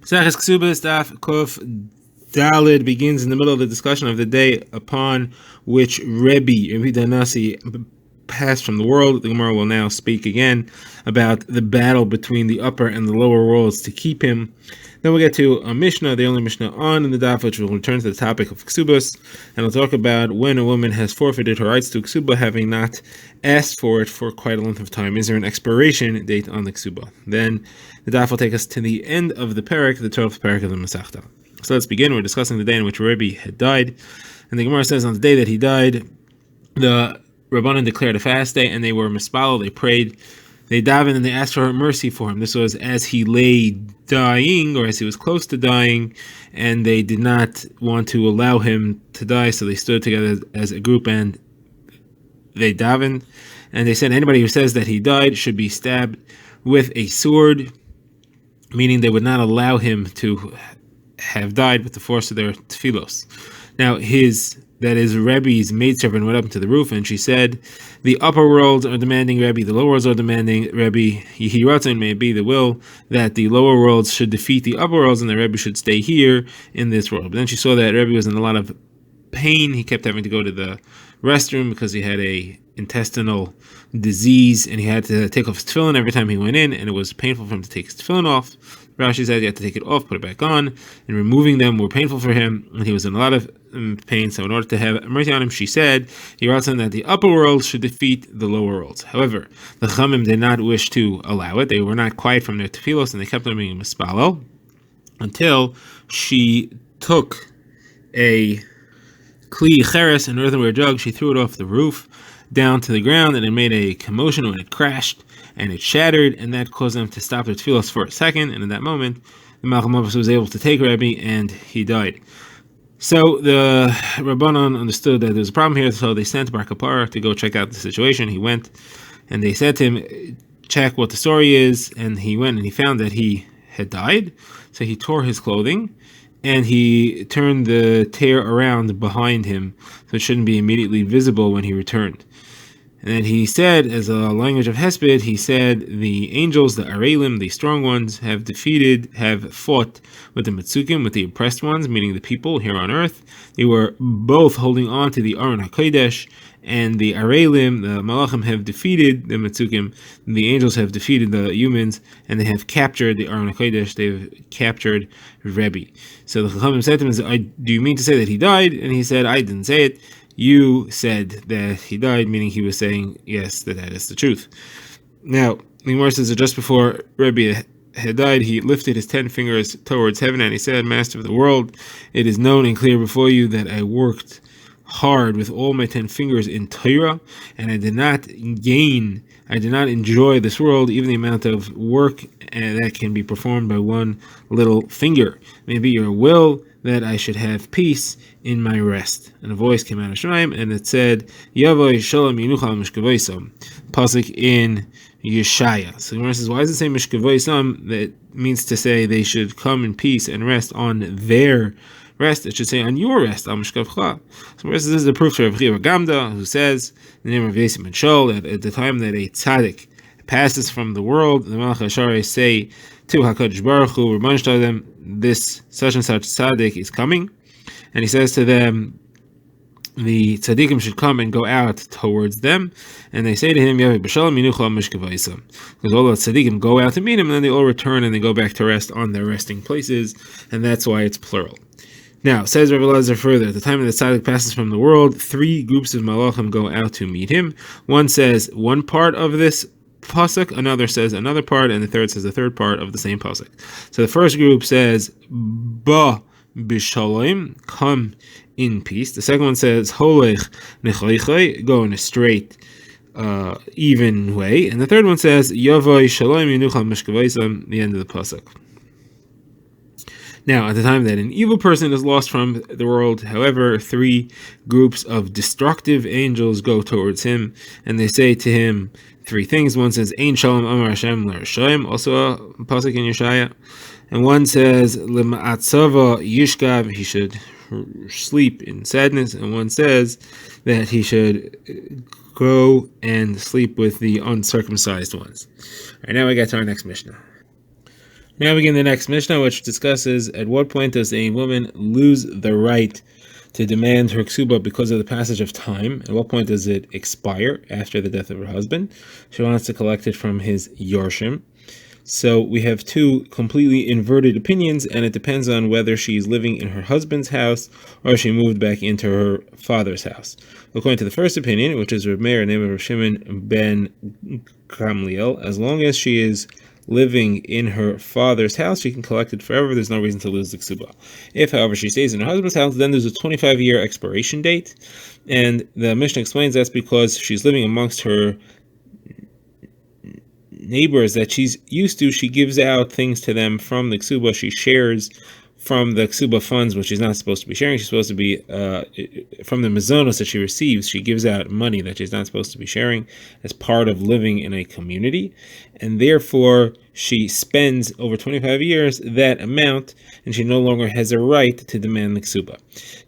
Kesubos Daf Kof Dalid begins in the middle of the discussion of the day upon which Rabbi Danasi passed from the world. The Gemara will now speak again about the battle between the upper and the lower worlds to keep him. Then we'll get to a Mishnah, the only Mishnah on in the Daf, which will return to the topic of Kesubos, and we'll talk about when a woman has forfeited her rights to Kesuba, having not asked for it for quite a length of time. Is there an expiration date on the Kesuba? Then the Daf will take us to the end of the parak, the 12th parak of the Masechta. So let's begin. We're discussing the day in which Rabbi had died, and the Gemara says on the day that he died, the Rabbanan declared a fast day, and they were mispalel, they prayed, they davened, and they asked for mercy for him. This was as he lay dying, or as he was close to dying, and they did not want to allow him to die, so they stood together as a group and they davened, and they said anybody who says that he died should be stabbed with a sword, meaning they would not allow him to have died with the force of their tefillos. Now Rebbe's maidservant went up to the roof, and she said, the upper worlds are demanding Rebbe, the lower worlds are demanding Rebbe. Yehiratzon, may it be the will that the lower worlds should defeat the upper worlds, and that Rebbe should stay here in this world. But then she saw that Rebbe was in a lot of pain. He kept having to go to the restroom because he had a intestinal disease, and he had to take off his tefillin every time he went in, and it was painful for him to take his tefillin off. Rashi said he had to take it off, put it back on, and removing them were painful for him, and he was in a lot of pain. So in order to have mercy on him, she said, he wrote that the upper worlds should defeat the lower worlds. However, the Chamim did not wish to allow it. They were not quiet from their tefillos, and they kept on being mispalel until she took a kli cheres, an earthenware jug. She threw it off the roof down to the ground, and it made a commotion when it crashed, and it shattered, and that caused them to stop their tefillos for a second. And in that moment, the Malcham Avos was able to take Rabbi, and he died. So the Rabbanon understood that there's a problem here, so they sent Bar Kapara to go check out the situation. He went, and they said to him, check what the story is, and he went and he found that he had died. So he tore his clothing, and he turned the tear around behind him, so it shouldn't be immediately visible when he returned. And then he said, as a language of Hesped, he said, the angels, the Arelim, the strong ones, have fought with the Metzukim, with the oppressed ones, meaning the people here on earth. They were both holding on to the Aron HaKodesh, and the Arelim, the Malachim, have defeated the Metzukim, and the angels have defeated the humans, and they have captured the Aron HaKodesh, they've captured Rebbe. So the Chachamim said to him, do you mean to say that he died? And he said, I didn't say it. You said that he died, meaning he was saying, yes, that is the truth. Now, the Gemara says that just before Rebbe had died, he lifted his 10 fingers towards heaven, and he said, Master of the world, it is known and clear before you that I worked hard with all my 10 fingers in Torah, and I did not enjoy this world, even the amount of work that can be performed by one little finger. Maybe your will that I should have peace in my rest. And a voice came out of Shemaim, and it said, Yavoy Shalom Yinuchal Mishkavoisam, pasuk in Yeshaya. So the Gemara says, why does it say Mishkavoisam? That means to say they should come in peace and rest on their rest. It should say on your rest, Al Mishkavcha. So this is the proof for Rav Chiva Gamda, who says, in the name of Yesim and Shol, that at the time that a tzaddik passes from the world, the Malach HaSharei say to HaKadosh Baruch Hu, Rabban Shalom, this such and such tzaddik is coming, and he says to them, the tzaddikim should come and go out towards them, and they say to him, Yavi b'shalom yinuchal mishkavaisam, because all the tzaddikim go out to meet him, and then they all return and they go back to rest on their resting places, and that's why it's plural. Now, says Rabbi Elazar further, at the time that the tzaddik passes from the world, 3 groups of malachim go out to meet him. One says one part of this pasuk, another says another part, and the third says the third part of the same pasuk. So the first group says ba b'shalom, come in peace. The second one says holech nechaychay, go in a straight even way, and the third one says yavai shalom yinuchal mishkavaisam, the end of the pasuk. Now, at the time that an evil person is lost from the world, however, 3 groups of destructive angels go towards him, and they say to him 3 things. One says, Ein Shalom Amar Hashem L'Rashaim, also a pasuk in Yeshaya. And one says, L'ma'atzava Yishkav, he should sleep in sadness. And one says that he should go and sleep with the uncircumcised ones. All right, now we get to our next Mishnah. Now we begin the next Mishnah, which discusses at what point does a woman lose the right to demand her ksuba because of the passage of time. At what point does it expire after the death of her husband? She wants to collect it from his yorshim. So we have two completely inverted opinions, and it depends on whether she's living in her husband's house or she moved back into her father's house. According to the first opinion, which is Reb Meir, name of Reb Shimon ben Gamliel, as long as she is living in her father's house, she can collect it forever. There's no reason to lose the ksuba. If, however, she stays in her husband's house, then there's a 25-year expiration date, and the Mishnah explains that's because she's living amongst her neighbors that she's used to. She gives out things to them from the ksuba. She shares from the ksuba funds, which she's not supposed to be sharing. She's supposed to be from the mazonos that she receives. She gives out money that she's not supposed to be sharing as part of living in a community, and therefore she spends over 25 years that amount, and she no longer has a right to demand the ksuba.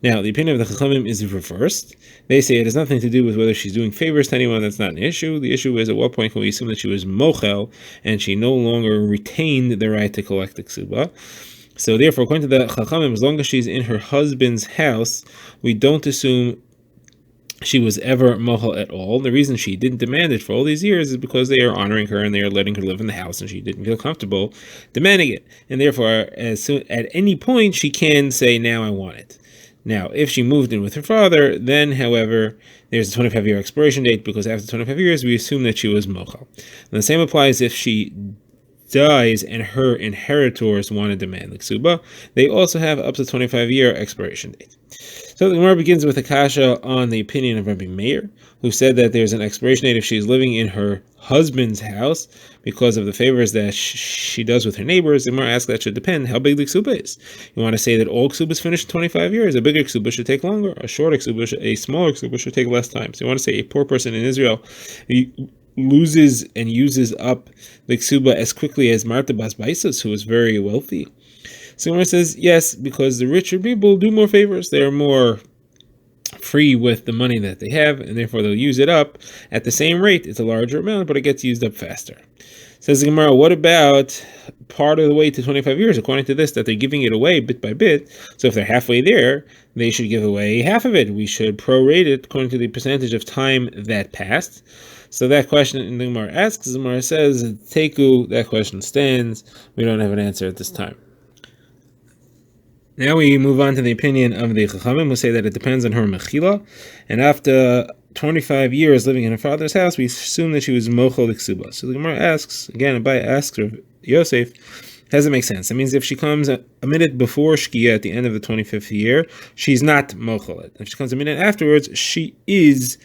Now, the opinion of the Chachamim is reversed. They say it has nothing to do with whether she's doing favors to anyone. That's not an issue. The issue is at what point can we assume that she was mochel and she no longer retained the right to collect the ksuba. So therefore, according to the Chachamim, as long as she's in her husband's house, we don't assume she was ever mochel at all. The reason she didn't demand it for all these years is because they are honoring her and they are letting her live in the house, and she didn't feel comfortable demanding it. And therefore, at any point, she can say, now I want it. Now, if she moved in with her father, then, however, there's a 25-year expiration date, because after 25 years, we assume that she was mochel. And the same applies if she dies and her inheritors want to demand the ksuba. They also have up to 25-year expiration date. So the Gemara begins with a kasha on the opinion of Rabbi Meir, who said that there's an expiration date if she's living in her husband's house because of the favors that she does with her neighbors. The Gemara asks that should depend how big the ksuba is. You want to say that all ksubas finish in 25 years. A bigger ksuba should take longer. A smaller ksuba should take less time. So you want to say a poor person in Israel loses and uses up the ksuba as quickly as Marta Bas Baisus, who is very wealthy. So Gemara says yes, because the richer people do more favors. They are more free with the money that they have, and therefore they'll use it up at the same rate. It's a larger amount, but it gets used up faster. Says the Gemara, what about part of the way to 25 years? According to this, that they're giving it away bit by bit. So if they're halfway there, they should give away half of it. We should prorate it according to the percentage of time that passed. So that question the Gemara asks, the Gemara says, Teku, that question stands. We don't have an answer at this time. Now we move on to the opinion of the Chachamim, who say that it depends on her mechila, and after 25 years living in her father's house, we assume that she was mochel ksuba. So the Gemara asks, again, Abai asks of Yosef, how does it make sense? That means if she comes a minute before Shkia at the end of the 25th year, she's not mochel. If she comes a minute afterwards, she is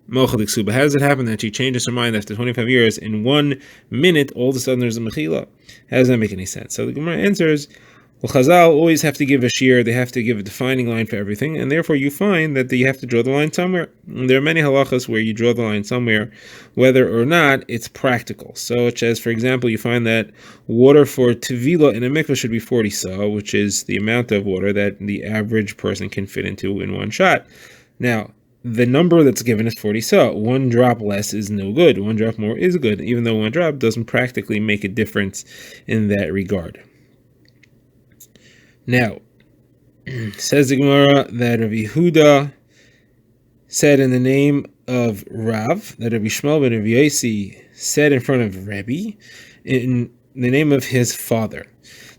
mochel ksuba. How does it happen that she changes her mind after 25 years? In 1 minute, all of a sudden there's a mechila. How does that make any sense? So the Gemara answers, well, Chazal always have to give a shear, they have to give a defining line for everything, and therefore you find that you have to draw the line somewhere. And there are many halachas where you draw the line somewhere, whether or not it's practical. Such as, for example, you find that water for tevila in a mikveh should be 40 sa, which is the amount of water that the average person can fit into in one shot. Now, the number that's given is 40 sa. 1 drop less is no good. 1 drop more is good, even though 1 drop doesn't practically make a difference in that regard. Now, says the Gemara that Rabbi Yehuda said in the name of Rav, that Rabbi Shmuel ben Rabbi Yossi said in front of Rebbe, in the name of his father,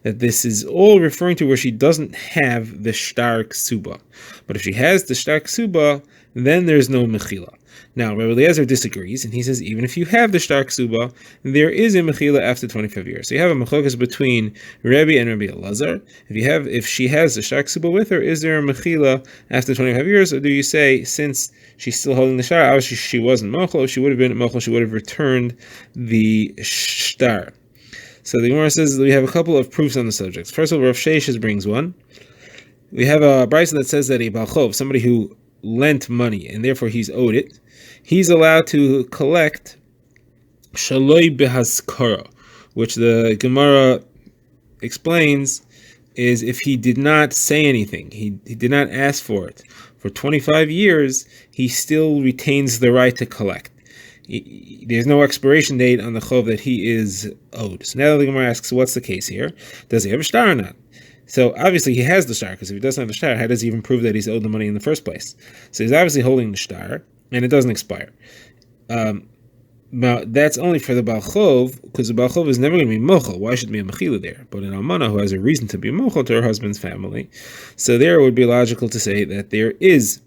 that this is all referring to where she doesn't have the shtar ksuba. But if she has the shtar ksuba, then there's no mechila. Now, Rabbi Eliezer disagrees, and he says even if you have the shtar ksuba, there is a mechila after 25 years. So you have a mechlokas between Rebbe and Rabbi Eliezer. If she has the shtar ksuba with her, is there a mechila after 25 years, or do you say since she's still holding the shtar, obviously she wasn't mochel, if she would have been mochel, she would have returned the shtar. So the Gemara says we have a couple of proofs on the subject. First of all, Rav Sheshes brings one. We have a brisa that says that a balchov, somebody who lent money and therefore he's owed it, he's allowed to collect shaloi behaskara, which the Gemara explains is if he did not say anything, he did not ask for it, for 25 years, he still retains the right to collect. There's no expiration date on the chov that he is owed. So now the Gemara asks, what's the case here? Does he have a shtar or not? So obviously he has the shtar, because if he doesn't have the shtar, how does he even prove that he's owed the money in the first place? So he's obviously holding the shtar, and it doesn't expire. Now that's only for the Baal Chov, because the Baal Chov is never going to be mochel. Why should be a mechila there? But an almana who has a reason to be mochel to her husband's family, so there it would be logical to say that there is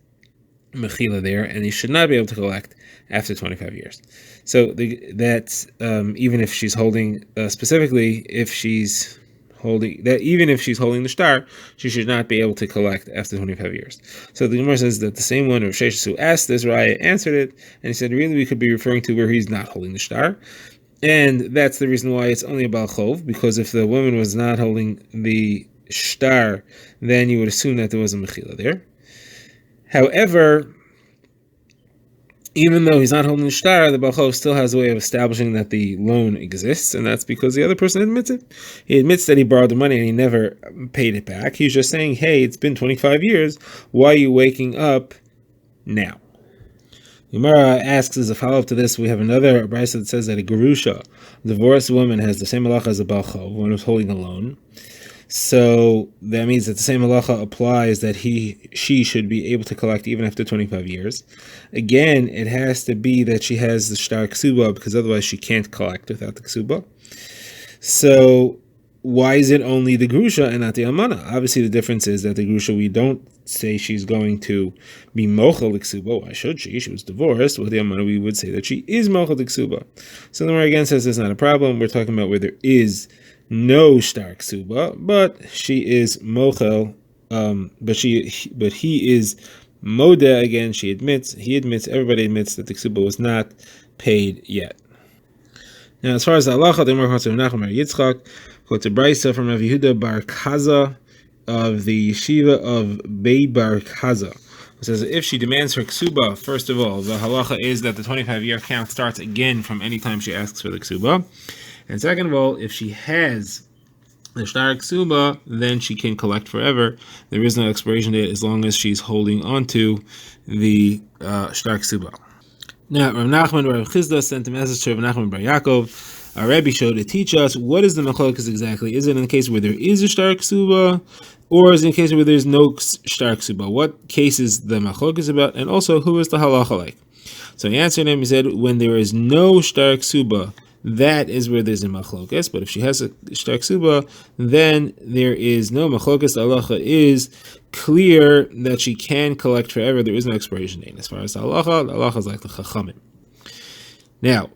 mechila there, and he should not be able to collect after 25 years. So that's even if she's holding, specifically if she's holding that, even if she's holding the shtar, she should not be able to collect after 25 years. So the Gemara says that the same one, Rav Sheshes, who asked this, Raya answered it, and he said, really, we could be referring to where he's not holding the shtar. And that's the reason why it's only a Baal Chov, because if the woman was not holding the shtar, then you would assume that there was a mechila there. However, even though he's not holding the shtar, the Baal Chov still has a way of establishing that the loan exists, and that's because the other person admits it. He admits that he borrowed the money and he never paid it back. He's just saying, hey, it's been 25 years. Why are you waking up now? Gemara asks, as a follow-up to this, we have another brisa that says that a gerusha, a divorced woman, has the same halacha as a Baal Chov, one who's holding a loan. So that means that the same halacha applies, that she should be able to collect even after 25 years. Again, it has to be that she has the shtar ksuba, because otherwise she can't collect without the ksuba. So why is it only the grusha and not the almana? Obviously the difference is that the grusha, we don't say she's going to be mochel the ksuba. Why should she? She was divorced. With the almana, we would say that she is mochel the ksuba. So the Gemara again says it's not a problem. We're talking about where there is no shtar ksuba, but she is mochel, but he is moda again. He admits, everybody admits that the ksuba was not paid yet. Now, as far as the halacha, the Gemara quotes Rav Nachman bar Yitzchak, quotes a brisa from Rav Yehuda bar Kaza of the yeshiva of Bei bar Kaza. It says if she demands her ksuba, first of all, the halacha is that the 25-year count starts again from any time she asks for the ksuba. And second of all, if she has the shtar ksuba, then she can collect forever. There is no expiration date as long as she's holding onto the shtar ksuba. Now, Rav Nachman bar Chizda sent a message to Rav Nachman bar Yaakov. Our Rebbe showed to teach us what is the machlokas exactly. Is it in the case where there is a shtar ksuba, or is it in the case where there's no shtar ksuba? What case is the machlokas about, and also who is the halacha like? So he answered him. He said, when there is no shtar ksuba, that is where there's a machlokas. But if she has a shtar ksuba, then there is no machlokas. The halacha is clear that she can collect forever. There is no expiration date. As far as the halacha is like the chachamim. Now,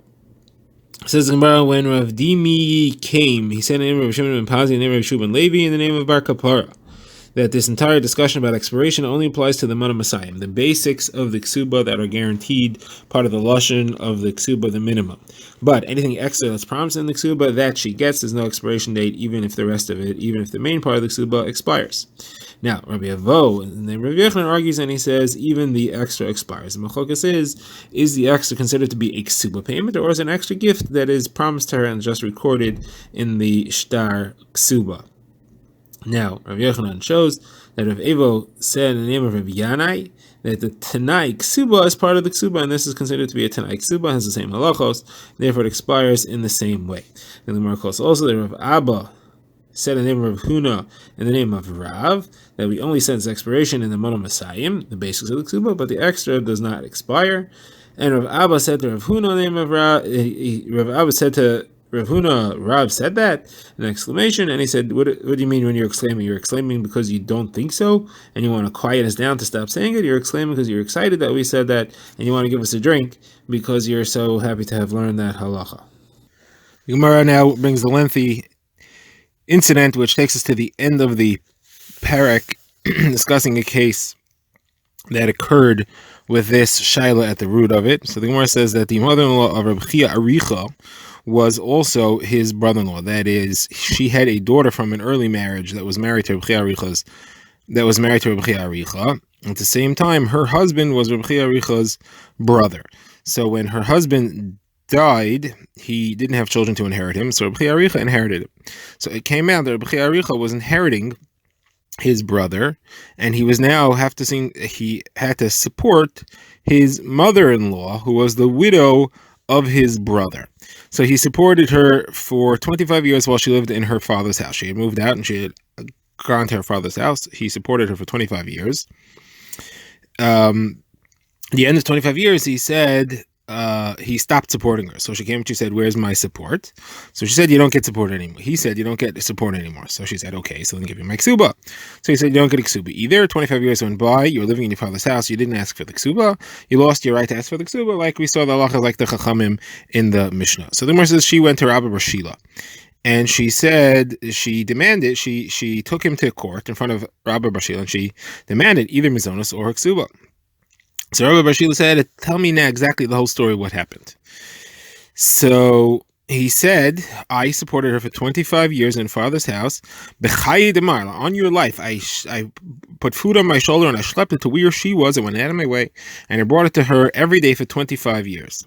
says the Gemara, when Rav Dimi came, he said in the name of Rav Shimon ben Pazi, in the name of Rav Shuban Levi, in the name of Bar Kapara, that this entire discussion about expiration only applies to the Mana Masayim, the basics of the ksuba that are guaranteed, part of the lashon of the ksuba, the minimum. But anything extra that's promised in the ksuba that she gets, there's no expiration date, even if the rest of it, even if the main part of the ksuba expires. Now, Rabbi Avo, and then Rabbi Yochanan argues and he says, even the extra expires. The machokas is the extra considered to be a ksuba payment, or is an extra gift that is promised to her and just recorded in the shtar ksuba? Now, Rav Yochanan shows that Rav Evo said in the name of Rav Yanai that the Tanai Ksuba is part of the Ksuba, and this is considered to be a Tanai Ksuba, has the same halachos, therefore it expires in the same way. And the Marcos also that Rav Abba said in the name of Rav Huna in the name of Rav that we only sense expiration in the Mono Masayim, the basics of the Ksuba, but the extra does not expire. And Rav Abba said to Rav Huna in the name of Rav, Rav Abba said to Rav Huna, Rav said that, an exclamation, and he said, what do you mean when you're exclaiming? You're exclaiming because you don't think so, and you want to quiet us down to stop saying it? You're exclaiming because you're excited that we said that, and you want to give us a drink because you're so happy to have learned that halacha. The Gemara now brings the lengthy incident which takes us to the end of the parak, discussing a case that occurred with this shaila at the root of it. So the Gemara says that the mother-in-law of Reb Chia Aricha was also his brother-in-law. That is, she had a daughter from an early marriage that was married to Reb Chia Aricha. At the same time, her husband was Reb Chia Aricha's brother. So when her husband died, he didn't have children to inherit him, so Reb Chia Aricha inherited him. So it came out that Reb Chia Aricha was inheriting his brother, and he had to support his mother-in-law, who was the widow of his brother. So he supported her for 25 years while she lived in her father's house. She had moved out and she had gone to her father's house. He supported her for 25 years. The end of 25 years, he said he stopped supporting her. So she came and she said, "Where's my support?" So she said, "You don't get support anymore." He said, "You don't get support anymore." So she said, "Okay, so then give you my ksuba." So he said, "You don't get a ksuba either. 25 years went by. You were living in your father's house. You didn't ask for the ksuba. You lost your right to ask for the ksuba, like we saw the halacha, like the chachamim in the Mishnah." So the Gemara says she went to Rabbi Bar Shila. And she said, she demanded, she took him to court in front of Rabbi Bar Shila, and she demanded either mizonos or ksuba. So Rabbi Bar Shila said, "Tell me now exactly the whole story, what happened." So he said, "I supported her for 25 years in father's house. On your life, I put food on my shoulder and I schlepped it to where she was. I went out of my way and I brought it to her every day for 25 years.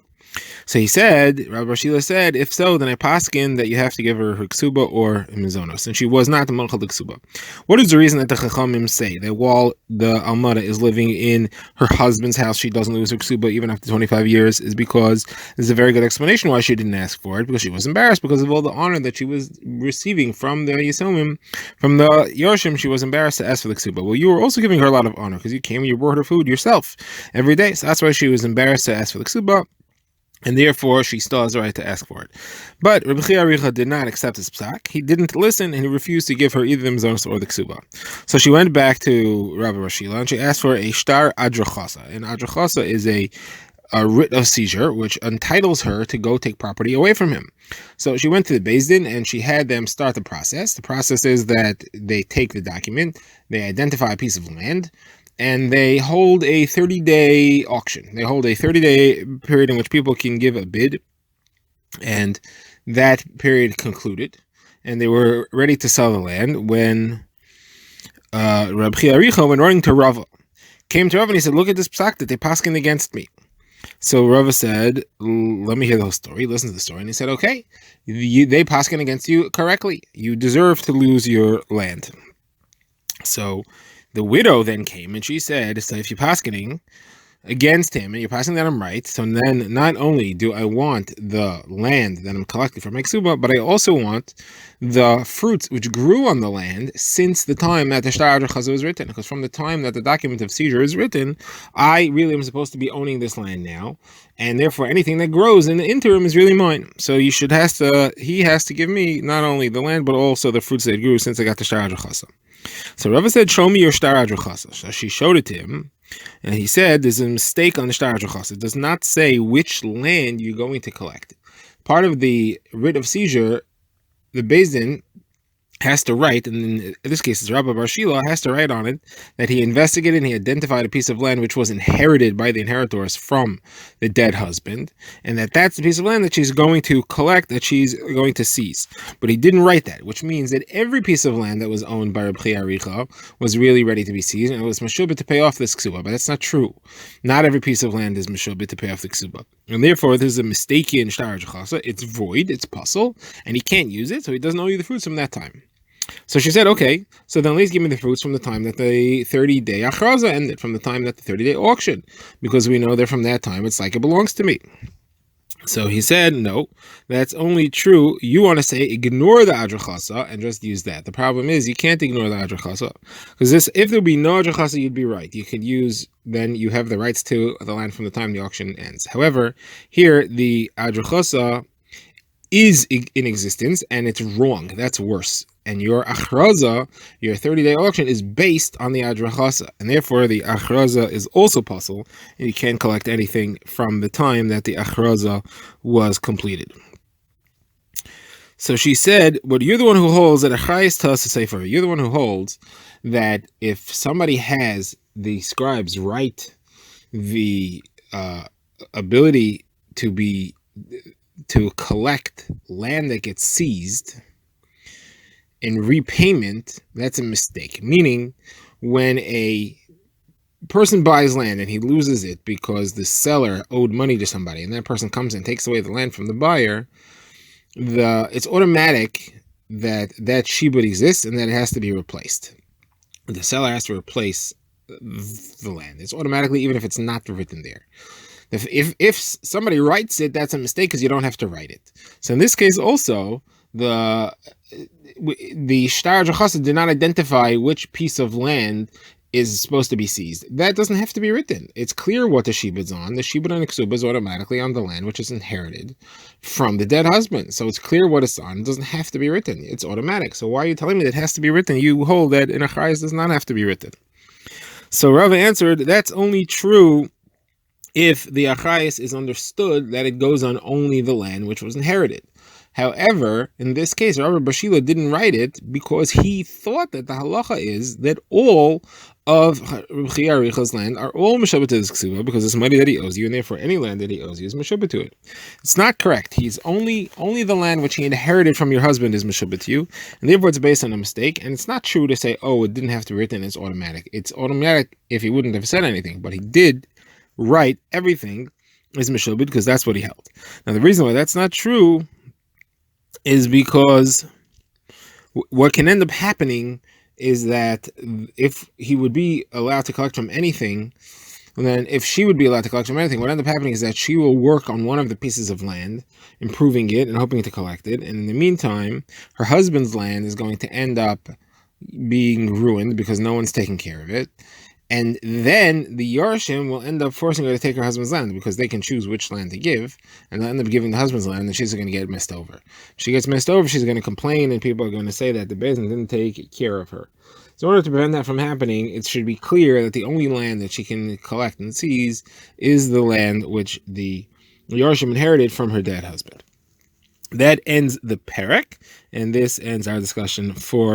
So he said, Rabbi Bar Shila said, "If so, then I paskin that you have to give her ksuba or mizonos." And she was not the malchal ksuba. What is the reason that the chachamim say that while the almada is living in her husband's house, she doesn't lose her ksuba even after 25 years? Is because there's a very good explanation why she didn't ask for it, because she was embarrassed because of all the honor that she was receiving from the Yisomim, from the Yoshim. She was embarrassed to ask for the ksuba. Well, you were also giving her a lot of honor because you came and you brought her food yourself every day. So that's why she was embarrassed to ask for the ksuba. And therefore, she still has the right to ask for it. But Rabbi Chia did not accept his psak. He didn't listen, and he refused to give her either the mizonos or the ksuba. So she went back to Rabbi Bar Shila, and she asked for a shtar adrachasa. And adrachasa is a writ of seizure, which entitles her to go take property away from him. So she went to the Beis Din, and she had them start the process. The process is that they take the document, they identify a piece of land, and they hold a 30-day auction. They hold a 30-day period in which people can give a bid, and that period concluded, and they were ready to sell the land when Rabbi Chia, when running to Rava, came to Rava and he said, "Look at this psak that they paskin against me." So Rava said, "Let me hear the whole story." Listen to the story. And he said, "Okay, they paskin against you correctly. You deserve to lose your land." So the widow then came and she said, "So if you're paskening against him and you're passing that I'm right, so then not only do I want the land that I'm collecting from my ksuba, but I also want the fruits which grew on the land since the time that the shtar adrachasa was written. Because from the time that the document of seizure is written, I really am supposed to be owning this land now, and therefore anything that grows in the interim is really mine. So he has to give me not only the land but also the fruits that grew since I got the shtar adrachasa." So Rava said, "Show me your shtar adrachasa." So she showed it to him, and he said, "There's a mistake on the shtar adrachasa. It does not say which land you're going to collect. Part of the writ of seizure, the Beis Din has to write, and in this case it's Rabbi Bar Shila, has to write on it that he investigated and he identified a piece of land which was inherited by the inheritors from the dead husband, and that's the piece of land that she's going to collect, that she's going to seize." But he didn't write that, which means that every piece of land that was owned by Rabbi Chia was really ready to be seized, and it was meshubit to pay off this ksuba. But that's not true. Not every piece of land is meshubit to pay off the ksuba. And therefore, there's a mistaken shtar adrachasa. It's void, it's puzzle, and he can't use it, so he doesn't owe you the fruits from that time. So she said, "Okay, so then please give me the fruits from the time that the 30-day achraza ended, from the time that the 30-day auction, because we know that from that time it's like it belongs to me." So he said, "No, that's only true. You want to say ignore the adrachasa and just use that. The problem is you can't ignore the adrachasa, because if there would be no adrachasa, you'd be right. You could use, then you have the rights to the land from the time the auction ends. However, here the adrachasa is in existence and it's wrong. That's worse. And your achraza, your 30-day auction, is based on the adrachasa, and therefore the achraza is also puzzle, and you can't collect anything from the time that the achraza was completed." So she said, "But you're the one who holds that achayis tas to say for her. You're the one who holds that if somebody has the scribes write the ability to collect land that gets seized in repayment, that's a mistake. Meaning, when a person buys land and he loses it because the seller owed money to somebody, and that person comes and takes away the land from the buyer, it's automatic that shibud exists and that it has to be replaced. The seller has to replace the land. It's automatically, even if it's not written there. If somebody writes it, that's a mistake because you don't have to write it. So in this case also, the Shtar Chassid did not identify which piece of land is supposed to be seized. That doesn't have to be written. It's clear what the shibud's on. The shibud and the ksuba is automatically on the land, which is inherited from the dead husband. So it's clear what it's on. It doesn't have to be written. It's automatic. So why are you telling me that it has to be written? You hold that in a chayes does not have to be written. So Rava answered, that's only true if the achayis is understood that it goes on only the land which was inherited. However, in this case, Rabbi Bashila didn't write it because he thought that the halacha is that all of Chiyaricha's land are all meshubat to this ksuba because it's money that he owes you, and therefore any land that he owes you is meshubat to it. It's not correct. He's only the land which he inherited from your husband is meshubat to you, and therefore it's based on a mistake. And it's not true to say, oh, it didn't have to be written. It's automatic. It's automatic if he wouldn't have said anything, but he did write everything is meshubat because that's what he held. Now the reason why that's not true is because what can end up happening is that if he would be allowed to collect from anything, then if she would be allowed to collect from anything, what ends up happening is that she will work on one of the pieces of land, improving it and hoping to collect it. And in the meantime, her husband's land is going to end up being ruined because no one's taking care of it. And then the Yarshim will end up forcing her to take her husband's land because they can choose which land to give, and they'll end up giving the husband's land, and she's going to get messed over. If she gets messed over, she's going to complain, and people are going to say that the Beis Din didn't take care of her. So in order to prevent that from happening, it should be clear that the only land that she can collect and seize is the land which the Yarshim inherited from her dead husband. That ends the perek, and this ends our discussion for